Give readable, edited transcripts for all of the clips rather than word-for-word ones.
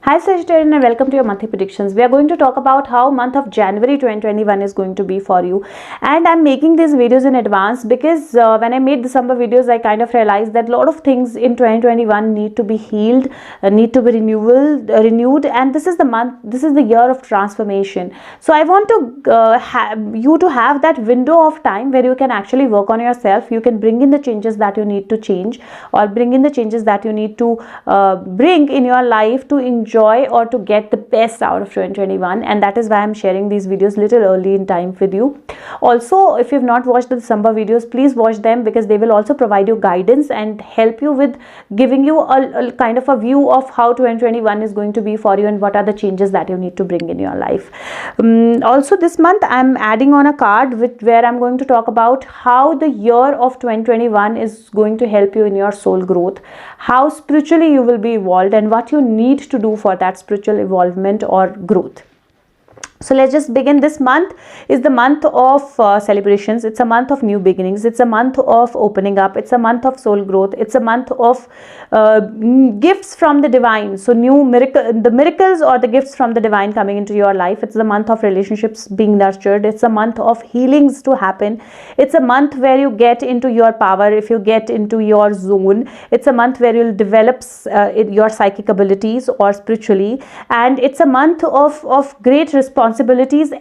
Hi Sagittarius and welcome to your monthly predictions. We are going to talk about how month of January 2021 is going to be for you, and I'm making these videos in advance because when I made December videos I kind of realized that a lot of things in 2021 need to be healed, need to be renewed, and this is the month, this is the year of transformation. So I want to have you to have that window of time where you can actually work on yourself. You can bring in the changes that you need to change, or bring in the changes that you need to bring in your life to enjoy or to get the best out of 2021, and that is why I'm sharing these videos little early in time with you. Also, if you've not watched the December videos, please watch them because they will also provide you guidance and help you with giving you a kind of a view of how 2021 is going to be for you and what are the changes that you need to bring in your life. Also this month I'm adding on a card where I'm going to talk about how the year of 2021 is going to help you in your soul growth, how spiritually you will be evolved, and what you need to do for that spiritual evolvement or growth. So let's just begin. This month is the month of celebrations. It's a month of new beginnings. It's a month of opening up. It's a month of soul growth. It's a month of gifts from the divine. So the miracles or the gifts from the divine coming into your life. It's the month of relationships being nurtured. It's a month of healings to happen. It's a month where you get into your power. If you get into your zone, it's a month where you'll develop your psychic abilities or spiritually, and it's a month of great responsibilities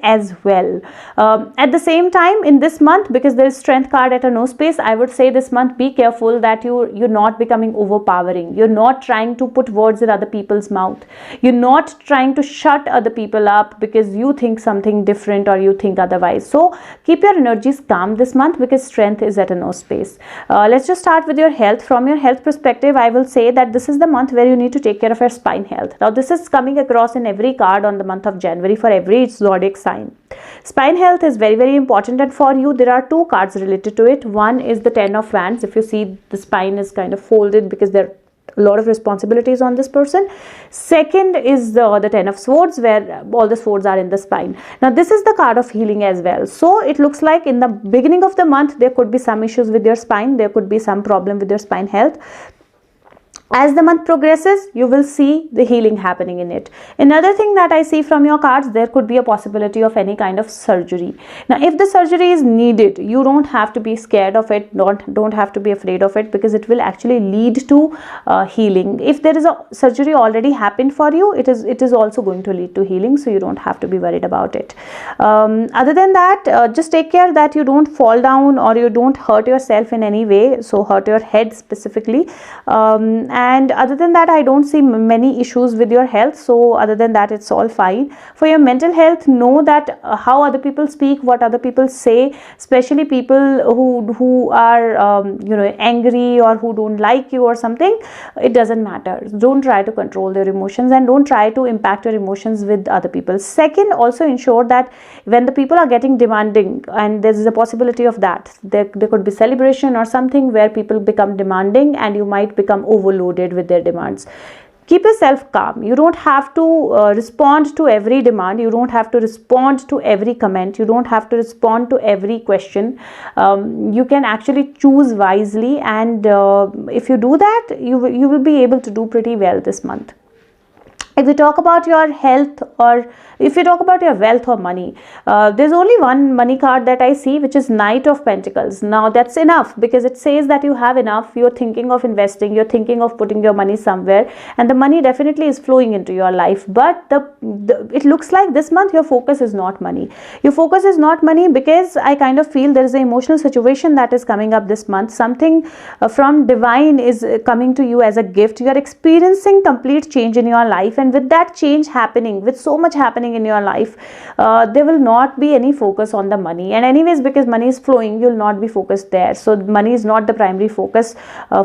as well. At the same time, in this month, because there is strength card at a no space, I would say this month be careful that you're not becoming overpowering. You're not trying to put words in other people's mouth. You're not trying to shut other people up because you think something different or you think otherwise. So keep your energies calm this month because strength is at a no space. Let's just start with your health. From your health perspective, I will say that this is the month where you need to take care of your spine health. Now this is coming across in every card on the month of January for every zodiac sign. Spine health is very, very important, and for you there are two cards related to it. One is the 10 of Wands. If you see, the spine is kind of folded because there are a lot of responsibilities on this person. Second is the 10 of Swords, where all the swords are in the spine. Now this is the card of healing as well. So it looks like in the beginning of the month there could be some issues with your spine. There could be some problem with your spine health. As the month progresses, you will see the healing happening in it. Another thing that I see from your cards, there could be a possibility of any kind of surgery. Now, if the surgery is needed, you don't have to be scared of it, don't have to be afraid of it, because it will actually lead to healing. If there is a surgery already happened for you, it is also going to lead to healing, so you don't have to be worried about it. Other than that, just take care that you don't fall down or you don't hurt yourself in any way, so hurt your head specifically. And other than that, I don't see many issues with your health. So other than that, it's all fine. For your mental health, know that how other people speak, what other people say, especially people who are angry or who don't like you or something, it doesn't matter. Don't try to control their emotions and don't try to impact your emotions with other people. Second, also ensure that when the people are getting demanding, and there is a possibility of that, there could be celebration or something where people become demanding and you might become overloaded with their demands. Keep yourself calm. You don't have to respond to every demand. You don't have to respond to every comment. You don't have to respond to every question. You can actually choose wisely, and if you do that, you will be able to do pretty well this month. If you talk about your health, or if you talk about your wealth or money, there's only one money card that I see, which is Knight of Pentacles. Now that's enough because it says that you have enough. You're thinking of investing, you're thinking of putting your money somewhere, and the money definitely is flowing into your life. But it looks like this month your focus is not money. Your focus is not money because I kind of feel there is an emotional situation that is coming up this month. Something from divine is coming to you as a gift. You are experiencing complete change in your life, and with that change happening, with so much happening in your life, there will not be any focus on the money. And anyways, because money is flowing, you'll not be focused there. So money is not the primary focus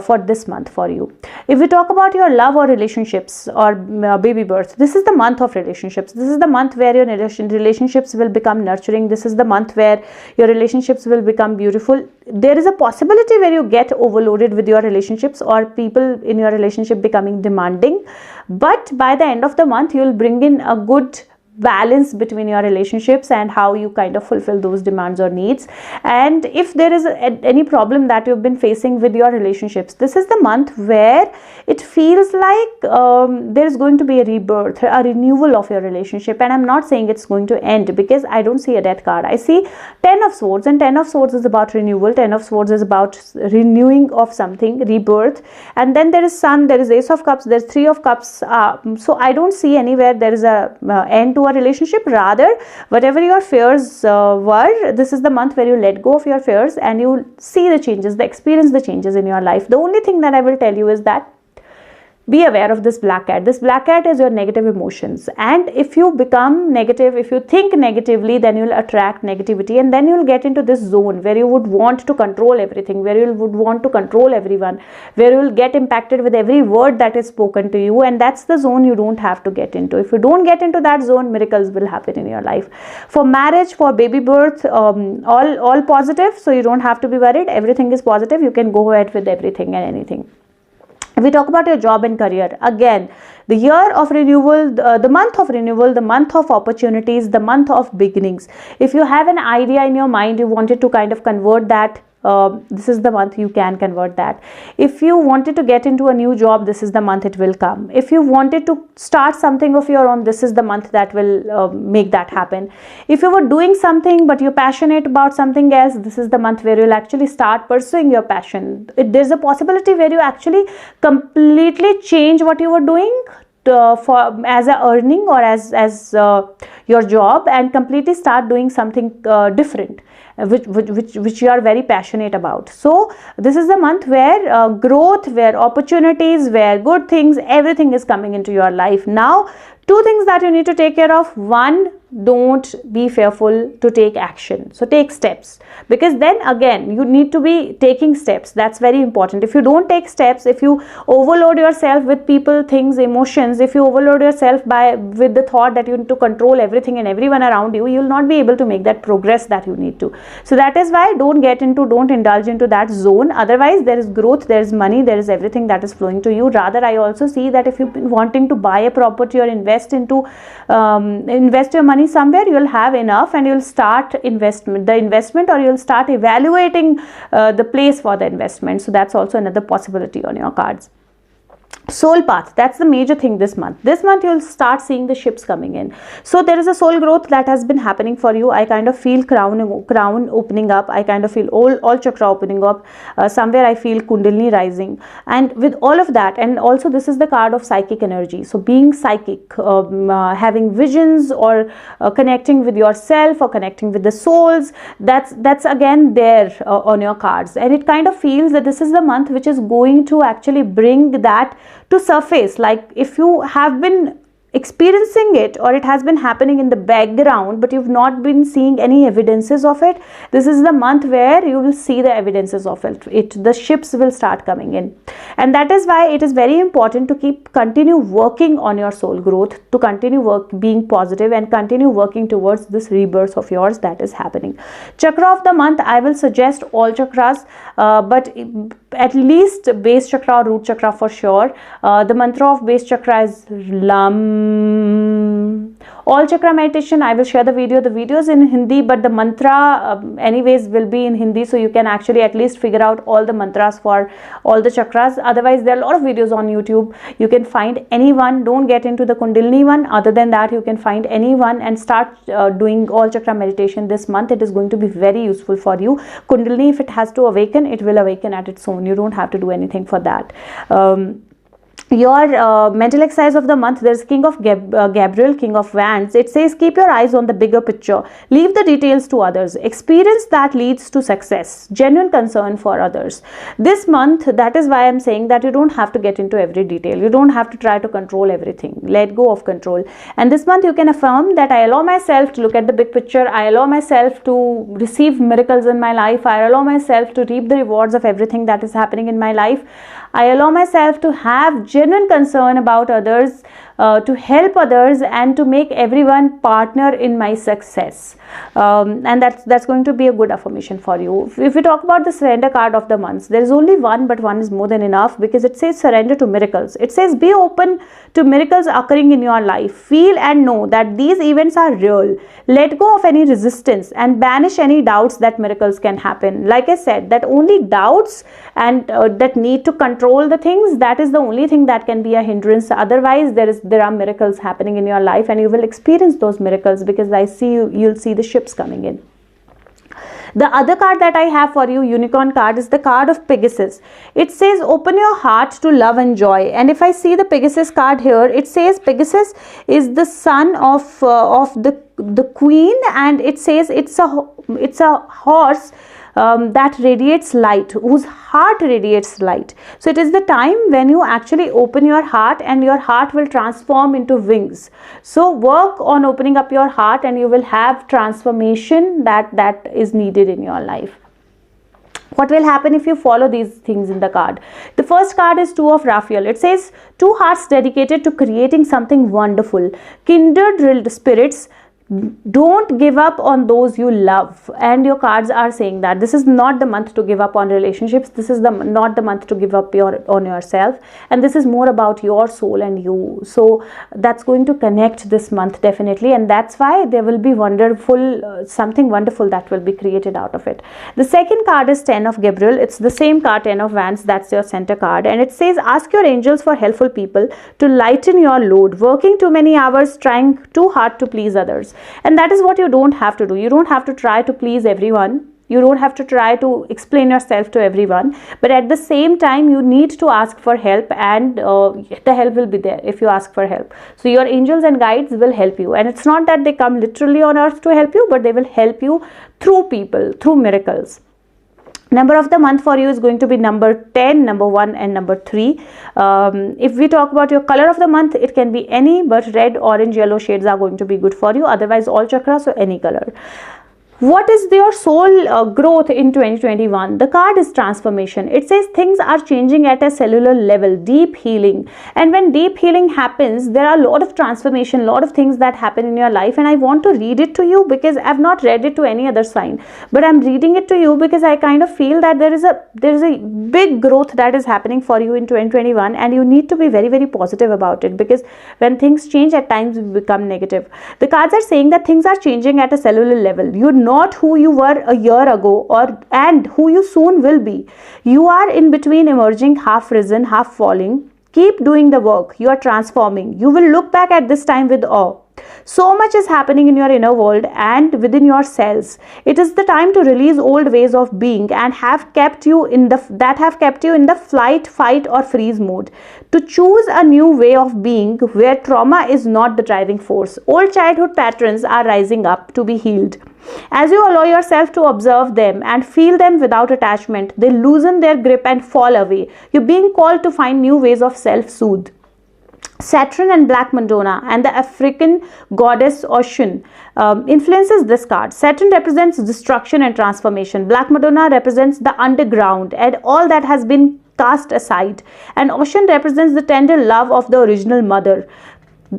for this month for you. If we talk about your love or relationships or baby birth, this is the month of relationships. This is the month where your relationships will become nurturing. This is the month where your relationships will become beautiful. There is a possibility where you get overloaded with your relationships or people in your relationship becoming demanding, but by the end of the month you will bring in a good balance between your relationships and how you kind of fulfill those demands or needs. And if there is any problem that you've been facing with your relationships, this is the month where it feels like there is going to be a rebirth, a renewal of your relationship. And I'm not saying it's going to end, because I don't see a death card. I see 10 of swords, and 10 of swords is about renewal. 10 of swords is about renewing of something, rebirth. And then there is sun, there is ace of cups, there's 3 of cups. So I don't see anywhere there is a end to a relationship. Rather, whatever your fears were, this is the month where you let go of your fears and you see the changes, experience the changes in your life. The only thing that I will tell you is that be aware of this black cat. This black cat is your negative emotions, and if you become negative, if you think negatively, then you'll attract negativity, and then you'll get into this zone where you would want to control everything, where you would want to control everyone, where you will get impacted with every word that is spoken to you. And that's the zone you don't have to get into. If you don't get into that zone, miracles will happen in your life. For marriage, for baby birth, all positive, so you don't have to be worried. Everything is positive. You can go ahead with everything and anything. If we talk about your job and career, again, the year of renewal, the month of renewal, the month of opportunities, the month of beginnings. If you have an idea in your mind, you wanted to kind of convert that, this is the month you can convert that. If you wanted to get into a new job, this is the month it will come. If you wanted to start something of your own, this is the month that will make that happen. If you were doing something but you're passionate about something else, this is the month where you'll actually start pursuing your passion. There's a possibility where you actually completely change what you were doing for as a earning or as your job, and completely start doing something different, which you are very passionate about. So this is the month where growth, where opportunities, where good things, everything is coming into your life. Now, 2 things that you need to take care of. 1, don't be fearful to take action. So take steps, because then again you need to be taking steps. That's very important. If you don't take steps, if you overload yourself with people, things, emotions, if you overload yourself with the thought that you need to control everything and everyone around you, you'll not be able to make that progress that you need to. So that is why don't indulge into that zone. Otherwise, there is growth, there is money, there is everything that is flowing to you. Rather, I also see that if you've been wanting to buy a property or invest your money somewhere, you'll have enough and you'll start the investment, or you'll start evaluating the place for the investment. So that's also another possibility on your cards. Soul path, that's the major thing this month. This month you'll start seeing the ships coming in. So there is a soul growth that has been happening for you. I kind of feel crown opening up. I kind of feel all chakra opening up. Somewhere I feel kundalini rising. And with all of that, and also this is the card of psychic energy. So being psychic, having visions, or connecting with yourself, or connecting with the souls, that's again there on your cards. And it kind of feels that this is the month which is going to actually bring that to surface. Like if you have been experiencing it, or it has been happening in the background but you've not been seeing any evidences of it, this is the month where you will see the evidences of it. The ships will start coming in. And that is why it is very important to continue working on your soul growth, to continue being positive, and continue working towards this rebirth of yours that is happening. Chakra of the month, I will suggest all chakras, but at least base chakra or root chakra for sure. The mantra of base chakra is Lam. All chakra meditation, I will share the videos in Hindi, but the mantra anyways will be in Hindi, so you can actually at least figure out all the mantras for all the chakras. Otherwise, there are a lot of videos on YouTube. You can find anyone. Don't get into the Kundalini one. Other than that, you can find anyone and start doing all chakra meditation this month. It is going to be very useful for you. Kundalini, if it has to awaken, it will awaken at its own. You don't have to do anything for that. Your mental exercise of the month, there's King of Gabriel, King of Wands. It says keep your eyes on the bigger picture, leave the details to others, experience that leads to success, genuine concern for others. This month, that is why I'm saying that you don't have to get into every detail, you don't have to try to control everything, let go of control. And this month you can affirm that I allow myself to look at the big picture, I allow myself to receive miracles in my life, I allow myself to reap the rewards of everything that is happening in my life, I allow myself to have genuine concern about others, to help others, and to make everyone partner in my success. And that's going to be a good affirmation for you. If we talk about the surrender card of the month, there is only one, but one is more than enough, because it says surrender to miracles. It says be open to miracles occurring in your life. Feel and know that these events are real. Let go of any resistance and banish any doubts that miracles can happen. Like I said, that only doubts and that need to control the things, that is the only thing that can be a hindrance. Otherwise, there are miracles happening in your life, and you will experience those miracles, because I see you'll see the ships coming in. The other card that I have for you, unicorn card, is the card of Pegasus. It says open your heart to love and joy. And if I see the Pegasus card here, it says Pegasus is the son of the queen, and it says it's a horse that radiates light, whose heart radiates light. So it is the time when you actually open your heart, and your heart will transform into wings. So work on opening up your heart, and you will have transformation that is needed in your life. What will happen if you follow these things in the card? The first card is Two of Raphael. It says two hearts dedicated to creating something wonderful. Kindred spirits, don't give up on those you love. And your cards are saying that this is not the month to give up on relationships. This is not the month to give up on yourself, and this is more about your soul and you. So that's going to connect this month definitely, and that's why there will be wonderful something wonderful that will be created out of it. The second card is Ten of Gabriel. It's the same card, Ten of Wands. That's your center card, and it says ask your angels for helpful people to lighten your load. Working too many hours, trying too hard to please others. And that is what you don't have to do. You don't have to try to please everyone. You don't have to try to explain yourself to everyone. But at the same time, you need to ask for help, and the help will be there if you ask for help. So your angels and guides will help you. And it's not that they come literally on earth to help you, but they will help you through people, through miracles. Number of the month for you is going to be number 10, number 1 and number 3. If we talk about your color of the month, it can be any, but red, orange, yellow shades are going to be good for you. Otherwise, all chakras, so any color. What is your soul growth in 2021? The card is transformation. It says things are changing at a cellular level, deep healing. And when deep healing happens, there are a lot of transformation, lot of things that happen in your life. And I want to read it to you because I've not read it to any other sign. But I'm reading it to you because I kind of feel that there is a big growth that is happening for you in 2021. And you need to be very, very positive about it, because when things change, at times we become negative. The cards are saying that things are changing at a cellular level. You're not who you were a year ago and who you soon will be. You are in between, emerging, half risen, half falling. Keep doing the work. You are transforming. You will look back at this time with awe. So much is happening in your inner world and within your cells. It is the time to release old ways of being and have kept you in the flight, fight or freeze mode. To choose a new way of being where trauma is not the driving force. Old childhood patterns are rising up to be healed. As you allow yourself to observe them and feel them without attachment, they loosen their grip and fall away. You're being called to find new ways of self-soothe. Saturn and Black Madonna and the African goddess Oshun influences this card. Saturn represents destruction and transformation. Black Madonna represents the underground and all that has been cast aside. And Oshun represents the tender love of the original mother.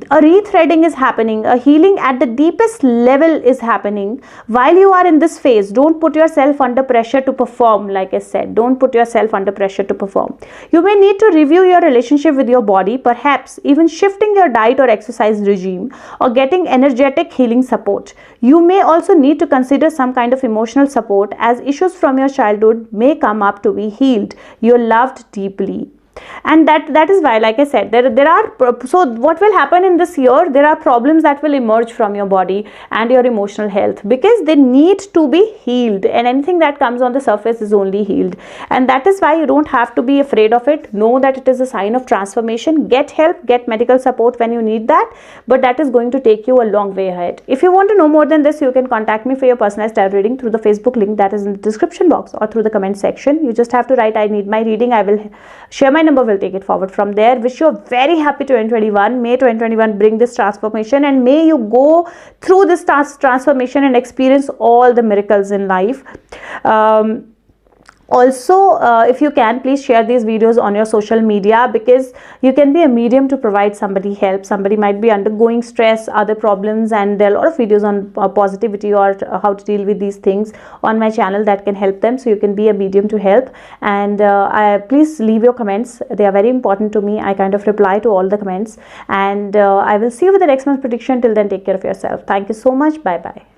A rethreading is happening, a healing at the deepest level is happening. While you are in this phase, don't put yourself under pressure to perform. Like I said, don't put yourself under pressure to perform. You may need to review your relationship with your body, perhaps even shifting your diet or exercise regime, or getting energetic healing support. You may also need to consider some kind of emotional support, as issues from your childhood may come up to be healed. You're loved deeply. And that is why, like I said, there are, so what will happen in this year, there are problems that will emerge from your body and your emotional health, because they need to be healed, and anything that comes on the surface is only healed. And that is why you don't have to be afraid of it. Know that it is a sign of transformation. Get help, get medical support when you need that, but that is going to take you a long way ahead. If you want to know more than this, you can contact me for your personalized tarot reading through the Facebook link that is in the description box or through the comment section. You just have to write I need my reading. I will share my number, will take it forward from there. Wish you a very happy 2021. May 2021 bring this transformation, and may you go through this transformation and experience all the miracles in life. Also, if you can, please share these videos on your social media, because you can be a medium to provide somebody help. Somebody might be undergoing stress, other problems, and there are a lot of videos on positivity or how to deal with these things on my channel that can help them. So you can be a medium to help. And please leave your comments. They are very important to me. I kind of reply to all the comments. And I will see you with the next month's prediction. Till then, take care of yourself. Thank you so much. Bye bye.